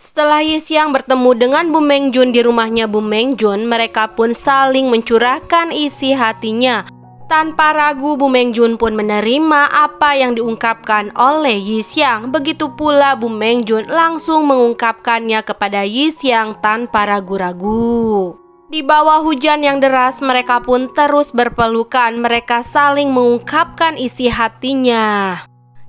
Setelah Yixiang bertemu dengan Bu Mengjun di rumahnya Bu Mengjun, mereka pun saling mencurahkan isi hatinya. Tanpa ragu, Bu Mengjun pun menerima apa yang diungkapkan oleh Yixiang. Begitu pula Bu Mengjun langsung mengungkapkannya kepada Yixiang tanpa ragu-ragu. Di bawah hujan yang deras, mereka pun terus berpelukan. Mereka saling mengungkapkan isi hatinya.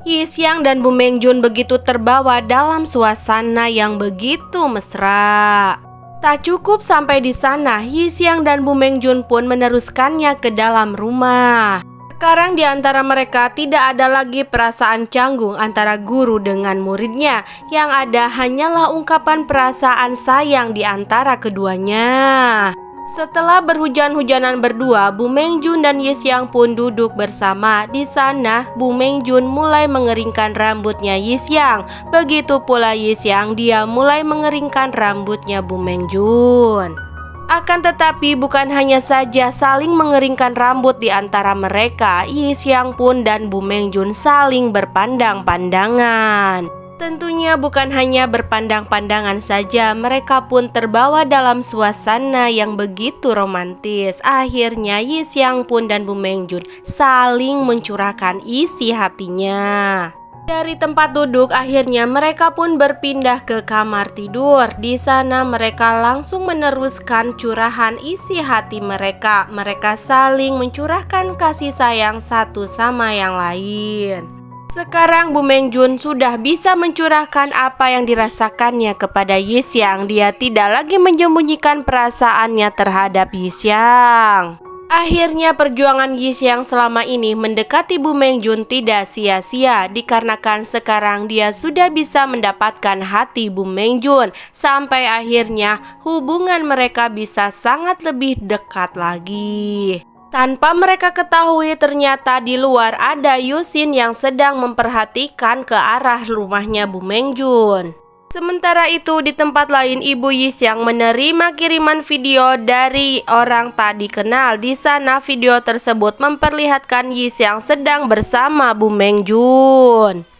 Yixiang dan Bu Mengjun begitu terbawa dalam suasana yang begitu mesra. Tak cukup sampai di sana, Yixiang dan Bu Mengjun pun meneruskannya ke dalam rumah. Sekarang di antara mereka tidak ada lagi perasaan canggung antara guru dengan muridnya. Yang ada hanyalah ungkapan perasaan sayang di antara keduanya. Setelah berhujan-hujanan berdua, Bu Mengjun dan Yixiang pun duduk bersama. Di sana, Bu Mengjun mulai mengeringkan rambutnya Yixiang. Begitu pula Yixiang, dia mulai mengeringkan rambutnya Bu Mengjun. Akan tetapi bukan hanya saja saling mengeringkan rambut di antara mereka, Yixiang pun dan Bu Mengjun saling berpandang-pandangan. Tentunya bukan hanya berpandang-pandangan saja, mereka pun terbawa dalam suasana yang begitu romantis. Akhirnya Yixiang pun dan Bu Mengjun saling mencurahkan isi hatinya. Dari tempat duduk, akhirnya mereka pun berpindah ke kamar tidur. Di sana mereka langsung meneruskan curahan isi hati mereka. Mereka saling mencurahkan kasih sayang satu sama yang lain. Sekarang Bu Mengjun sudah bisa mencurahkan apa yang dirasakannya kepada Yixiang. Dia tidak lagi menyembunyikan perasaannya terhadap Yixiang. Akhirnya perjuangan Yixiang selama ini mendekati Bu Mengjun tidak sia-sia, dikarenakan sekarang dia sudah bisa mendapatkan hati Bu Mengjun. Sampai akhirnya hubungan mereka bisa sangat lebih dekat lagi. Tanpa mereka ketahui, ternyata di luar ada Yuxin yang sedang memperhatikan ke arah rumahnya Bu Mengjun. Sementara itu di tempat lain, Ibu Yixiang menerima kiriman video dari orang tak dikenal. Di sana video tersebut memperlihatkan Yixiang sedang bersama Bu Mengjun.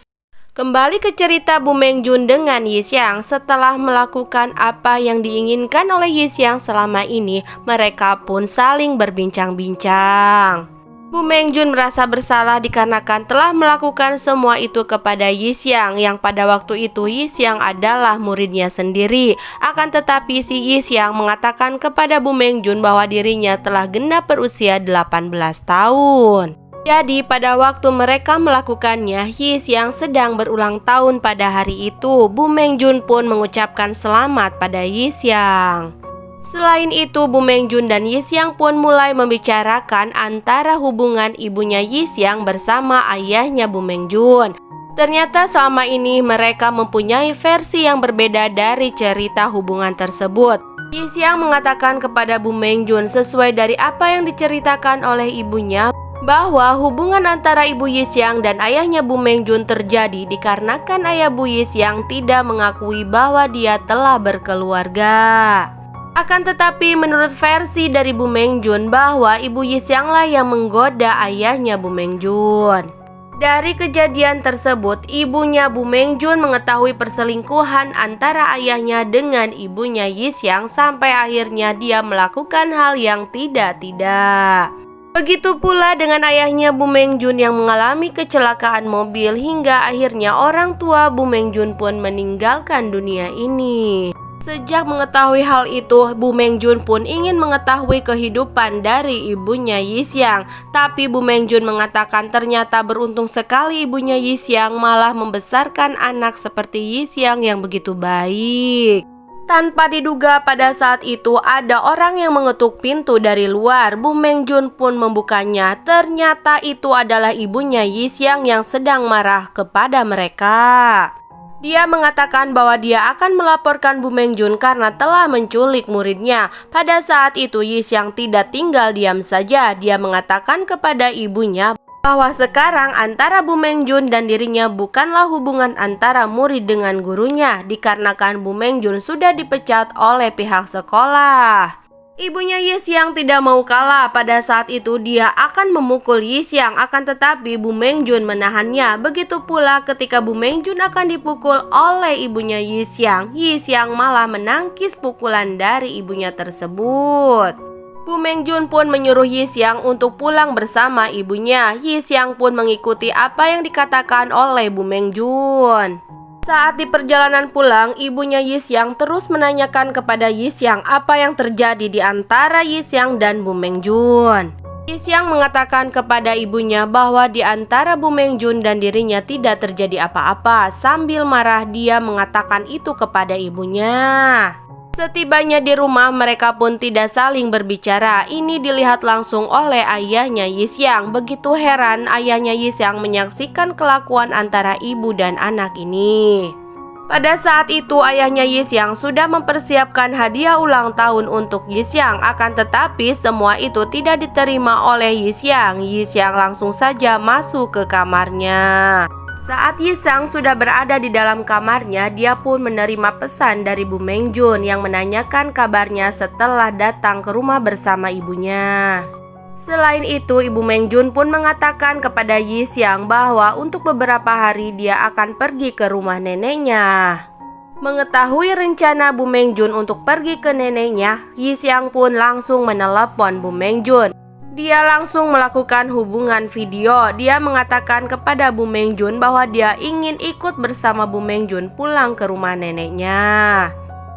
Kembali ke cerita Bu Mengjun dengan Yixiang. Setelah melakukan apa yang diinginkan oleh Yixiang selama ini, mereka pun saling berbincang-bincang. Bu Mengjun merasa bersalah dikarenakan telah melakukan semua itu kepada Yixiang, yang pada waktu itu Yixiang adalah muridnya sendiri. Akan tetapi si Yixiang mengatakan kepada Bu Mengjun bahwa dirinya telah genap berusia 18 tahun. Jadi pada waktu mereka melakukannya, Yixiang sedang berulang tahun pada hari itu. Bu Mengjun pun mengucapkan selamat pada Yixiang. Selain itu, Bu Mengjun dan Yixiang pun mulai membicarakan antara hubungan ibunya Yixiang bersama ayahnya Bu Mengjun. Ternyata selama ini mereka mempunyai versi yang berbeda dari cerita hubungan tersebut. Yixiang mengatakan kepada Bu Mengjun sesuai dari apa yang diceritakan oleh ibunya, bahwa hubungan antara Ibu Yixiang dan ayahnya Bu Mengjun terjadi dikarenakan ayah Bu Yixiang tidak mengakui bahwa dia telah berkeluarga. Akan tetapi menurut versi dari Bu Mengjun bahwa Ibu Yixianglah yang menggoda ayahnya Bu Mengjun. Dari kejadian tersebut, ibunya Bu Mengjun mengetahui perselingkuhan antara ayahnya dengan ibunya Yixiang sampai akhirnya dia melakukan hal yang tidak-tidak. Begitu pula dengan ayahnya Bu Mengjun yang mengalami kecelakaan mobil hingga akhirnya orang tua Bu Mengjun pun meninggalkan dunia ini. Sejak mengetahui hal itu, Bu Mengjun pun ingin mengetahui kehidupan dari ibunya Yixiang. Tapi Bu Mengjun mengatakan ternyata beruntung sekali ibunya Yixiang malah membesarkan anak seperti Yixiang yang begitu baik. Tanpa diduga pada saat itu ada orang yang mengetuk pintu dari luar. Bu Mengjun pun membukanya. Ternyata itu adalah ibunya Yixiang yang sedang marah kepada mereka. Dia mengatakan bahwa dia akan melaporkan Bu Mengjun karena telah menculik muridnya. Pada saat itu Yixiang tidak tinggal diam saja. Dia mengatakan kepada ibunya bahwa sekarang antara Bu Mengjun dan dirinya bukanlah hubungan antara murid dengan gurunya, dikarenakan Bu Mengjun sudah dipecat oleh pihak sekolah. Ibunya Yixiang tidak mau kalah. Pada saat itu dia akan memukul Yixiang, akan tetapi Bu Mengjun menahannya. Begitu pula ketika Bu Mengjun akan dipukul oleh ibunya Yixiang, Yixiang malah menangkis pukulan dari ibunya tersebut. Bu Mengjun pun menyuruh Yixiang untuk pulang bersama ibunya. Yixiang pun mengikuti apa yang dikatakan oleh Bu Mengjun. Saat di perjalanan pulang, ibunya Yixiang terus menanyakan kepada Yixiang apa yang terjadi di antara Yixiang dan Bu Mengjun. Yixiang mengatakan kepada ibunya bahwa di antara Bu Mengjun dan dirinya tidak terjadi apa-apa. Sambil marah dia mengatakan itu kepada ibunya. Setibanya di rumah, mereka pun tidak saling berbicara. Ini dilihat langsung oleh ayahnya Yixiang. Begitu heran ayahnya Yixiang menyaksikan kelakuan antara ibu dan anak ini. Pada saat itu ayahnya Yixiang sudah mempersiapkan hadiah ulang tahun untuk Yixiang. Akan tetapi semua itu tidak diterima oleh Yixiang. Yixiang langsung saja masuk ke kamarnya. Saat Yixiang sudah berada di dalam kamarnya, dia pun menerima pesan dari Bu Mengjun yang menanyakan kabarnya setelah datang ke rumah bersama ibunya. Selain itu, Ibu Mengjun pun mengatakan kepada Yixiang bahwa untuk beberapa hari dia akan pergi ke rumah neneknya. Mengetahui rencana Bu Mengjun untuk pergi ke neneknya, Yixiang pun langsung menelepon Bu Mengjun. Dia langsung melakukan hubungan video. Dia mengatakan kepada Bu Mengjun bahwa dia ingin ikut bersama Bu Mengjun pulang ke rumah neneknya.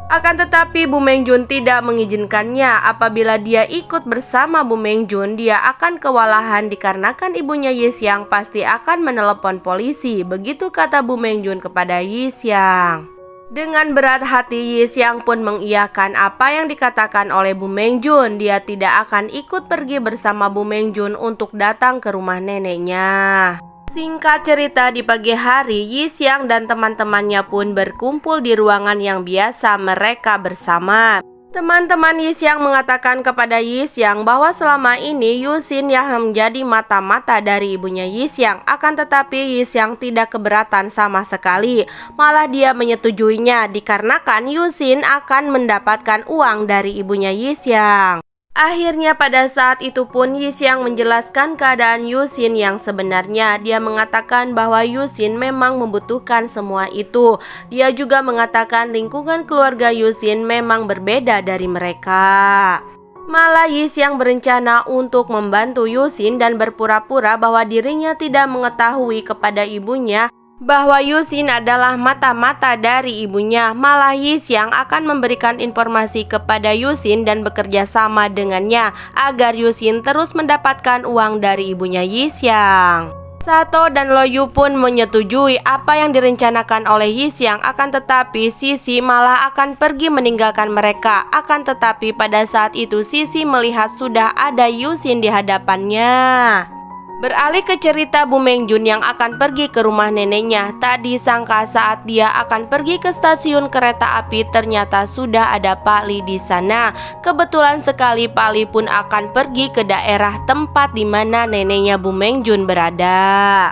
Akan tetapi Bu Mengjun tidak mengizinkannya. Apabila dia ikut bersama Bu Mengjun, dia akan kewalahan dikarenakan ibunya Yixiang pasti akan menelepon polisi. Begitu kata Bu Mengjun kepada Yixiang. Dengan berat hati, Yixiang pun mengiyakan apa yang dikatakan oleh Bu Mengjun. Dia tidak akan ikut pergi bersama Bu Mengjun untuk datang ke rumah neneknya. Singkat cerita, di pagi hari, Yixiang dan teman-temannya pun berkumpul di ruangan yang biasa mereka bersama. Teman-teman Yixiang mengatakan kepada Yixiang bahwa selama ini Yuxin yang menjadi mata-mata dari ibunya Yixiang. Akan tetapi Yixiang tidak keberatan sama sekali. Malah dia menyetujuinya dikarenakan Yuxin akan mendapatkan uang dari ibunya Yixiang. Akhirnya pada saat itu pun Yixiang menjelaskan keadaan Yuxin yang sebenarnya. Dia mengatakan bahwa Yuxin memang membutuhkan semua itu. Dia juga mengatakan lingkungan keluarga Yuxin memang berbeda dari mereka. Malah Yixiang berencana untuk membantu Yuxin dan berpura-pura bahwa dirinya tidak mengetahui kepada ibunya bahwa Yuxin adalah mata-mata dari ibunya. Malah Yixiang akan memberikan informasi kepada Yuxin dan bekerja sama dengannya agar Yuxin terus mendapatkan uang dari ibunya Yixiang. Sato dan Loyu pun menyetujui apa yang direncanakan oleh Yixiang. Akan tetapi Sisi malah akan pergi meninggalkan mereka. Akan tetapi pada saat itu Sisi melihat sudah ada Yuxin di hadapannya. Beralih ke cerita Bu Mengjun yang akan pergi ke rumah neneknya. Tak disangka saat dia akan pergi ke stasiun kereta api, ternyata sudah ada Pak Li di sana. Kebetulan sekali Pak Li pun akan pergi ke daerah tempat di mana neneknya Bu Mengjun berada.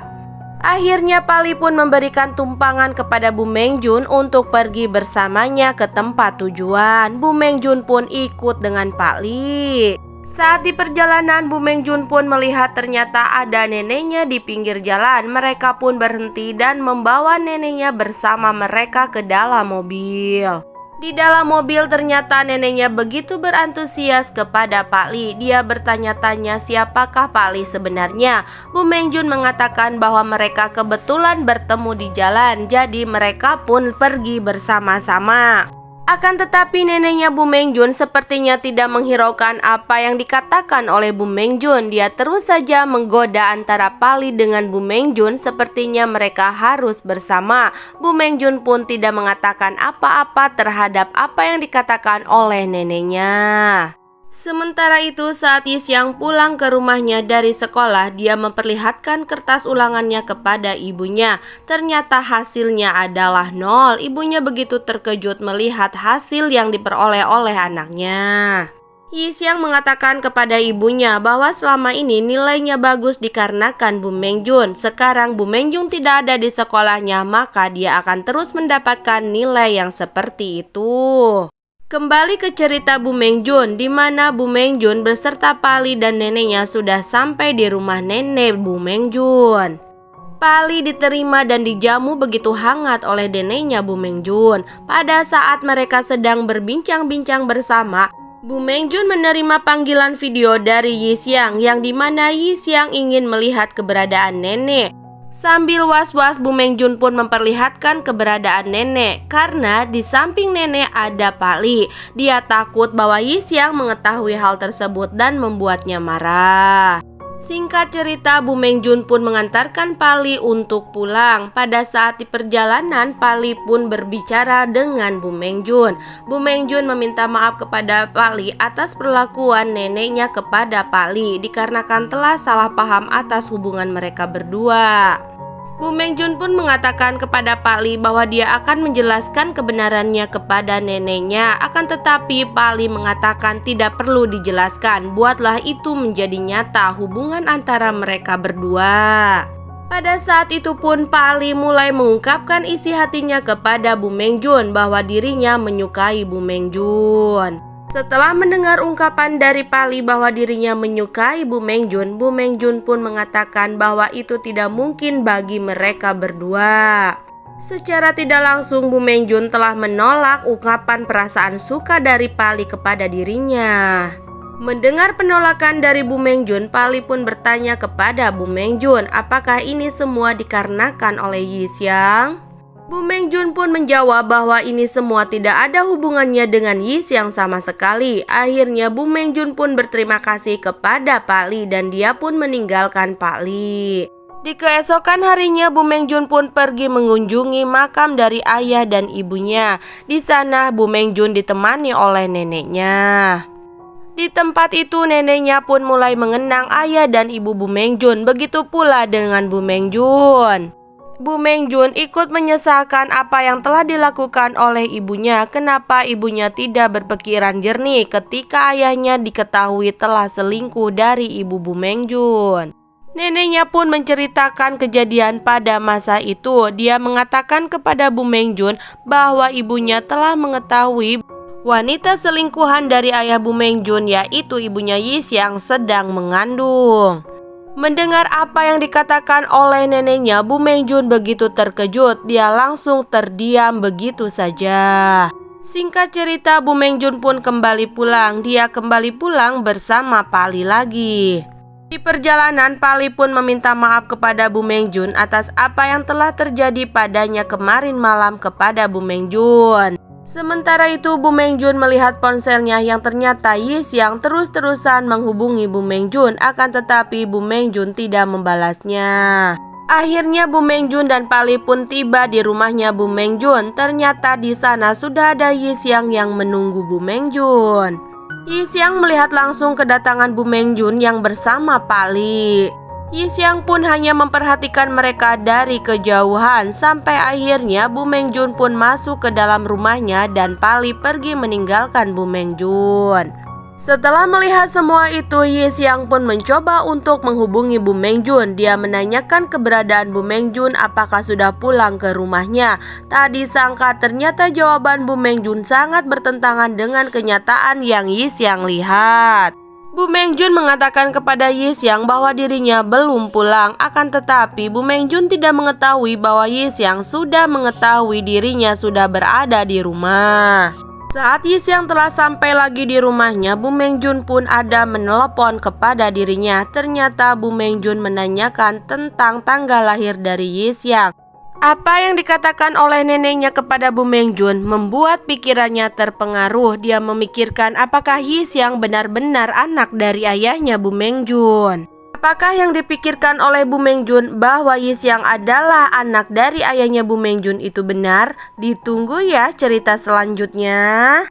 Akhirnya Pak Li pun memberikan tumpangan kepada Bu Mengjun untuk pergi bersamanya ke tempat tujuan. Bu Mengjun pun ikut dengan Pak Li. Saat di perjalanan, Bu Mengjun pun melihat ternyata ada neneknya di pinggir jalan. Mereka pun berhenti dan membawa neneknya bersama mereka ke dalam mobil. Di dalam mobil ternyata neneknya begitu berantusias kepada Pak Li. Dia bertanya-tanya siapakah Pak Li sebenarnya. Bu Mengjun mengatakan bahwa mereka kebetulan bertemu di jalan, jadi mereka pun pergi bersama-sama. Akan tetapi neneknya Bu Mengjun sepertinya tidak menghiraukan apa yang dikatakan oleh Bu Mengjun. Dia terus saja menggoda antara Pak Li dengan Bu Mengjun. Sepertinya mereka harus bersama. Bu Mengjun pun tidak mengatakan apa-apa terhadap apa yang dikatakan oleh neneknya. Sementara itu saat Yixiang pulang ke rumahnya dari sekolah, dia memperlihatkan kertas ulangannya kepada ibunya. Ternyata hasilnya adalah 0. Ibunya begitu terkejut melihat hasil yang diperoleh oleh anaknya. Yixiang mengatakan kepada ibunya bahwa selama ini nilainya bagus dikarenakan Bu Mengjun. Sekarang Bu Mengjun tidak ada di sekolahnya, maka dia akan terus mendapatkan nilai yang seperti itu. Kembali ke cerita Bu Mengjun, di mana Bu Mengjun beserta Pali dan neneknya sudah sampai di rumah nenek Bu Mengjun. Pali diterima dan dijamu begitu hangat oleh neneknya Bu Mengjun. Pada saat mereka sedang berbincang-bincang bersama, Bu Mengjun menerima panggilan video dari Yixiang yang dimana Yixiang ingin melihat keberadaan nenek. Sambil was-was, Bu Mengjun pun memperlihatkan keberadaan nenek karena di samping nenek ada Pali. Dia takut bahwa Yixiang mengetahui hal tersebut dan membuatnya marah. Singkat cerita, Bu Mengjun pun mengantarkan Pali untuk pulang. Pada saat di perjalanan, Pali pun berbicara dengan Bu Mengjun. Bu Mengjun meminta maaf kepada Pali atas perlakuan neneknya kepada Pali dikarenakan telah salah paham atas hubungan mereka berdua. Bu Mengjun pun mengatakan kepada Pali bahwa dia akan menjelaskan kebenarannya kepada neneknya. Akan tetapi Pali mengatakan tidak perlu dijelaskan, buatlah itu menjadi nyata hubungan antara mereka berdua. Pada saat itu pun Pali mulai mengungkapkan isi hatinya kepada Bu Mengjun bahwa dirinya menyukai Bu Mengjun. Setelah mendengar ungkapan dari Pali bahwa dirinya menyukai Bu Mengjun pun mengatakan bahwa itu tidak mungkin bagi mereka berdua. Secara tidak langsung Bu Mengjun telah menolak ungkapan perasaan suka dari Pali kepada dirinya. Mendengar penolakan dari Bu Mengjun, Pali pun bertanya kepada Bu Mengjun, apakah ini semua dikarenakan oleh Yixiang? Bu Mengjun pun menjawab bahwa ini semua tidak ada hubungannya dengan Yixiang sama sekali. Akhirnya Bu Mengjun pun berterima kasih kepada Pali dan dia pun meninggalkan Pali. Di keesokan harinya Bu Mengjun pun pergi mengunjungi makam dari ayah dan ibunya. Di sana Bu Mengjun ditemani oleh neneknya. Di tempat itu neneknya pun mulai mengenang ayah dan ibu Bu Mengjun. Begitu pula dengan Bu Mengjun. Bu Mengjun ikut menyesalkan apa yang telah dilakukan oleh ibunya. Kenapa ibunya tidak berpikiran jernih ketika ayahnya diketahui telah selingkuh dari ibu Bu Mengjun. Neneknya pun menceritakan kejadian pada masa itu. Dia mengatakan kepada Bu Mengjun bahwa ibunya telah mengetahui wanita selingkuhan dari ayah Bu Mengjun, yaitu ibunya Yixiang sedang mengandung. Mendengar apa yang dikatakan oleh neneknya, Bu Mengjun begitu terkejut. Dia langsung terdiam begitu saja. Singkat cerita, Bu Mengjun pun kembali pulang. Dia kembali pulang bersama Pali lagi. Di perjalanan, Pali pun meminta maaf kepada Bu Mengjun atas apa yang telah terjadi padanya kemarin malam kepada Bu Mengjun. Sementara itu Bu Mengjun melihat ponselnya yang ternyata Yixiang terus-terusan menghubungi Bu Mengjun, akan tetapi Bu Mengjun tidak membalasnya. Akhirnya Bu Mengjun dan Pali pun tiba di rumahnya Bu Mengjun. Ternyata di sana sudah ada Yixiang yang menunggu Bu Mengjun. Yixiang melihat langsung kedatangan Bu Mengjun yang bersama Pali. Yixiang pun hanya memperhatikan mereka dari kejauhan sampai akhirnya Bu Mengjun pun masuk ke dalam rumahnya dan Pali pergi meninggalkan Bu Mengjun. Setelah melihat semua itu, Yixiang pun mencoba untuk menghubungi Bu Mengjun. Dia menanyakan keberadaan Bu Mengjun apakah sudah pulang ke rumahnya. Tak disangka ternyata jawaban Bu Mengjun sangat bertentangan dengan kenyataan yang Yixiang lihat. Bu Mengjun mengatakan kepada Yixiang bahwa dirinya belum pulang. Akan tetapi Bu Mengjun tidak mengetahui bahwa Yixiang sudah mengetahui dirinya sudah berada di rumah. Saat Yixiang telah sampai lagi di rumahnya, Bu Mengjun pun ada menelepon kepada dirinya. Ternyata Bu Mengjun menanyakan tentang tanggal lahir dari Yixiang. Apa yang dikatakan oleh neneknya kepada Bu Mengjun membuat pikirannya terpengaruh. Dia memikirkan apakah Yixiang benar-benar anak dari ayahnya Bu Mengjun. Apakah yang dipikirkan oleh Bu Mengjun bahwa Yixiang adalah anak dari ayahnya Bu Mengjun itu benar? Ditunggu ya cerita selanjutnya.